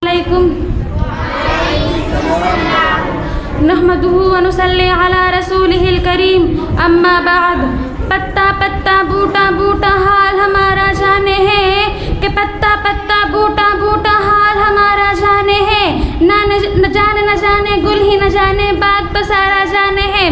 علیکم نحمدہ ونصلی علی رسولہ الکریم اما بعد پتا پتا بوٹا بوٹا حال ہمارا جانے ہے کہ پتا پتا بوٹا بوٹا حال ہمارا جانے ہے نہ جانے گل ہی نہ جانے باغ تو سارا جانے ہے۔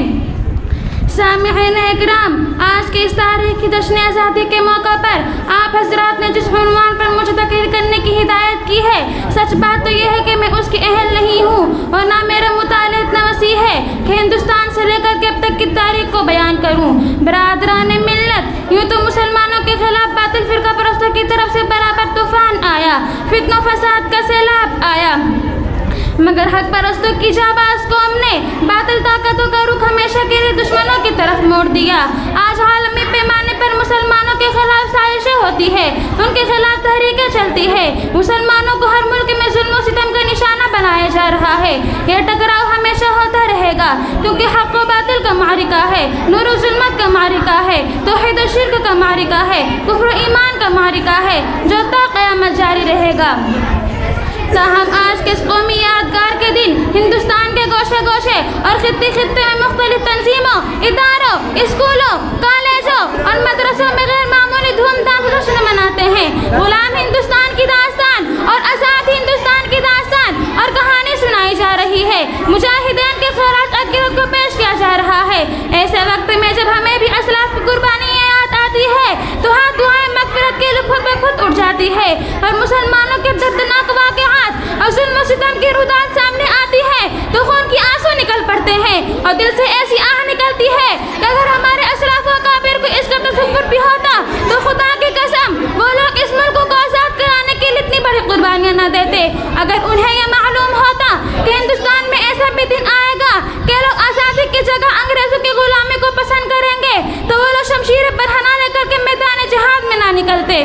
سامعین اکرام، آج کے اس تاریخ کی جشن آزادی کے موقع پر آپ حضرات نے جس عنوان پر مجھے تقریر کرنے کی ہدایت کی ہے، سچ بات تو یہ ہے کہ میں اس کی اہل نہیں ہوں اور نہ میرا مطالعہ اتنا وسیع ہے کہ ہندوستان سے لے کر کے اب تک کی تاریخ کو بیان کروں۔ برادران ملت، یوں تو مسلمانوں کے خلاف باطل فرقہ پرستوں کی طرف سے برابر طوفان آیا، فتنہ و فساد کا سیلاب آیا، مگر حق پرستوں کی جانباز قوم نے باطل طاقتوں کا رخ ہمیشہ کے لیے دشمنوں کی طرف موڑ دیا۔ آج عالمی پیمانے پر مسلمانوں کے خلاف سازشیں ہوتی ہے، ان کے خلاف تحریکیں چلتی ہے، مسلمانوں کو ہر ملک میں ظلم و ستم کا نشانہ بنایا جا رہا ہے۔ یہ ٹکراؤ ہمیشہ ہوتا رہے گا کیونکہ حق و باطل کا معرکہ ہے، نور و ظلمت کا معرکہ ہے، توحید و شرک کا معرکہ ہے، کفر و ایمان کا معرکہ ہے جو تا قیامت جاری رہے گا۔ تاہم آج کے اس قومی یادگار کے دن ہندوستان کے گوشے گوشے اور خطے خطے میں مختلف تنظیموں، اداروں، اسکولوں، کالجوں اور مدرسوں میں غیر معمولی دھوم دھام سے جشن مناتے ہیں۔ غلام ہندوستان کی داستان اور آزاد ہندوستان کی داستان اور کہانی سنائی جا رہی ہے، مجاہدین کے خراج عقیدت کو پیش کیا جا رہا ہے۔ ایسے وقت میں جب ہمیں بھی اسلاف کی قربانی یاد آتی ہے تو ہاتھ دعائیں مغفرت کے لیے خود بہ خود اٹھ جاتی ہے اور مسلمانوں کے دردناک واقعات اور ظلم و ستم کی رودات سامنے آتی ہے تو خون کی آنسو نکل پڑتے ہیں اور دل سے ایسی آہ نکلتی ہے کہ اگر ہمارے اسلاف و اکابر کو اس کا تصور بھی ہوتا تو خدا کی قسم وہ لوگ اس ملک کو آزاد کرانے کے لیے اتنی بڑی قربانیاں نہ دیتے۔ اگر انہیں یہ معلوم ہوتا کہ ہندوستان میں ایسا بھی دن آئے گا کہ لوگ آزادی کی جگہ انگریزوں کی غلامی کو پسند کریں گے تو وہ لوگ شمشیر برہنہ لے کر کے میدان جہاد میں نہ نکلتے۔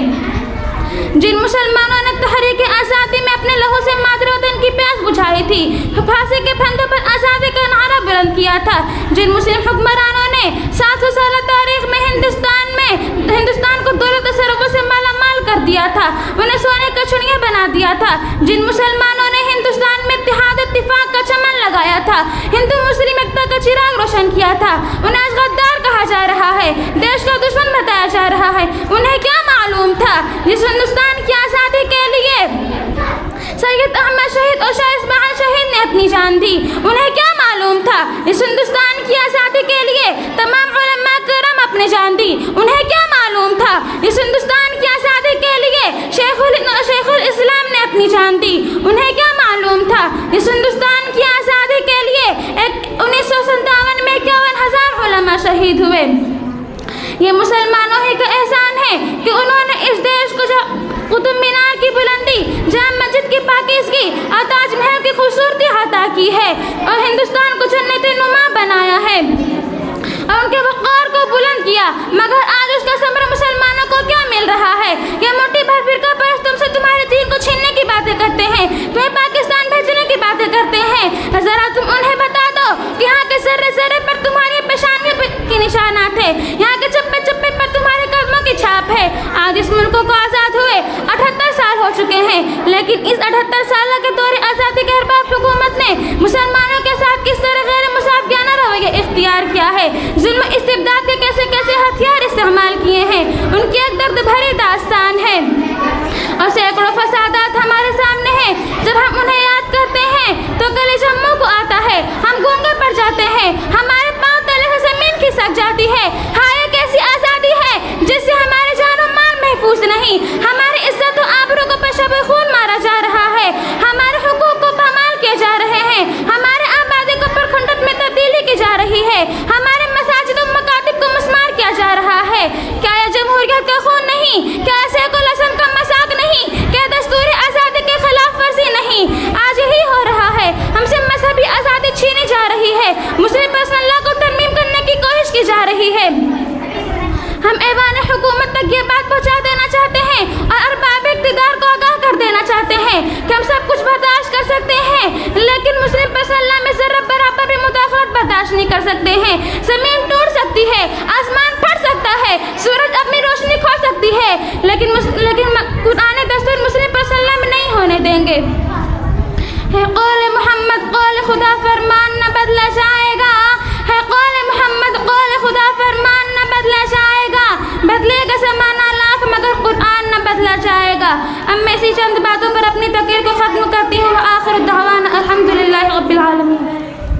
جن مسلمانوں نے تحریک آزادی میں اپنے لہو سے مادر وطن کی پیاس بجھائی تھی، پھانسی کے پھندوں پر آزادی کا نعرہ بلند کیا تھا، جن مسلم حکمرانوں نے 700 سالہ تاریخ میں ہندوستان کو دولت و ثروت سے مالا مال کر دیا تھا، انہیں سونے کا چڑیا بنا دیا تھا، جن مسلمانوں نے ہندوستان میں اتحاد و اتفاق کا چمن لگایا تھا، ہندو مسلم ایکتا کا چراغ روشن کیا تھا، انہیں آج غدار کہا جا رہا ہے، دیش کا دشمن بتایا جا رہا ہے۔ انہیں کیا معلوم تھا جس ہندوستان کی آزادی کے لیے سید احمد شہید اور شاہ اسماعیل شہید نے اپنی جان دی؟ انہیں کیا معلوم تھا اس ہندوستان کی آزادی کے لیے تمام علماء کرام اپنی جان دی؟ انہیں کیا معلوم تھا اس ہندوستان کی آزادی کے لیے شیخ الاسلام نے اپنی جان دی؟ انہیں کیا معلوم تھا اس ہندوستان کی آزادی کے لیے 1957 میں 51,000 علماء شہید ہوئے؟ یہ مسلمانوں ہی کا احسان ہے کہ انہوں نے اس دیش کو قطب مینار کی بلندی، جامع مسجد کی پاکیزگی اور تاج محل کی خوبصورتی عطا کی ہے اور ہندوستان کو جنت نما بنایا ہے اور ان کے وقار کو بلند کیا۔ مگر آج اس کا ثمر مسلمانوں کو کیا مل رہا ہے؟ یہ مٹھی بھر فرقہ پرست تم سے تمہارے دین کو چھیننے کی باتیں کرتے ہیں، تمہیں پاکستان بھیجنے کی باتیں کرتے ہیں۔ ذرا تم انہیں بتا دو کہ یہاں کے ذرے ذرے پر تمہاری پیشانیوں کے نشانات ہیں، یہاں کے چپے چپے پر تمہارے قدموں کی چھاپ ہے۔ آج اس ملک کو آزاد ہوئے 78 سال ہو چکے ہیں، لیکن اس 78 سالہ کے دور آزادی کے ارباب حکومت نے مسلمانوں کے ساتھ کس طرح غیر مسافیانہ رویہ اختیار کیا ہے، ظلم استبداد کے کیسے کیسے ہتھیار استعمال کیے ہیں، ان کی ایک درد بھری داستان ہے اور سینکڑوں فسادات ہمارے سامنے ہیں۔ جب ہم انہیں یاد کرتے ہیں تو کلیجہ منہ کو آتا ہے، ہم گونگے پڑ جاتے ہیں، ہمارے پاؤں تلے سے زمین کھسک جاتی ہے۔ ہائے کیسی آزادی ہے جس سے ہمارے جان و مال محفوظ نہیں، ہماری عزت و آبرو کو پیشاب خون مارا جا رہا ہے، ہمارے حقوق کو پامال کیے جا رہے ہیں، ہمارے آبادی کو پرکھنڈت میں تبدیلی کی جا رہی ہے، ہمارے مساجد و مکاتب کو مسمار کیا جا رہا ہے۔ کیا یہ جمہوریت کا خون نہیں؟ کیا سیکولرزم کا مذاق نہیں؟ کیا دستور آزادی کے خلاف ورزی نہیں؟ آج یہی ہو رہا ہے، ہم سے مذہبی آزادی چھینی جا رہی ہے، مسلم پرسنل لا کو ترمیم کرنے کی کوشش کی جا رہی ہے۔ ہم ایوان حکومت تک یہ بات پہنچا دینا چاہتے ہیں اور ارباب اقتدار کو آگاہ کر دینا چاہتے ہیں کہ ہم سب کچھ برداشت کر سکتے ہیں لیکن مسلم پرسنل لا میں ذرہ برابر بھی مداخلت برداشت نہیں کر سکتے ہیں۔ زمین ٹوٹ سکتی ہے، آسمان پھٹ سکتا ہے، سورج اپنی روشنی کھو سکتی ہے، لیکن قرآن دستور مسلم پرسنل لا میں نہیں ہونے دیں گے۔ خدا فرمان نہ بدلا جائے گا، ہے قول محمد قول خدا فرمان نہ بدلا جائے گا، بدلے گا زمانہ لاکھ مگر قرآن نہ بدلا جائے گا۔ اب میں اسی چند باتوں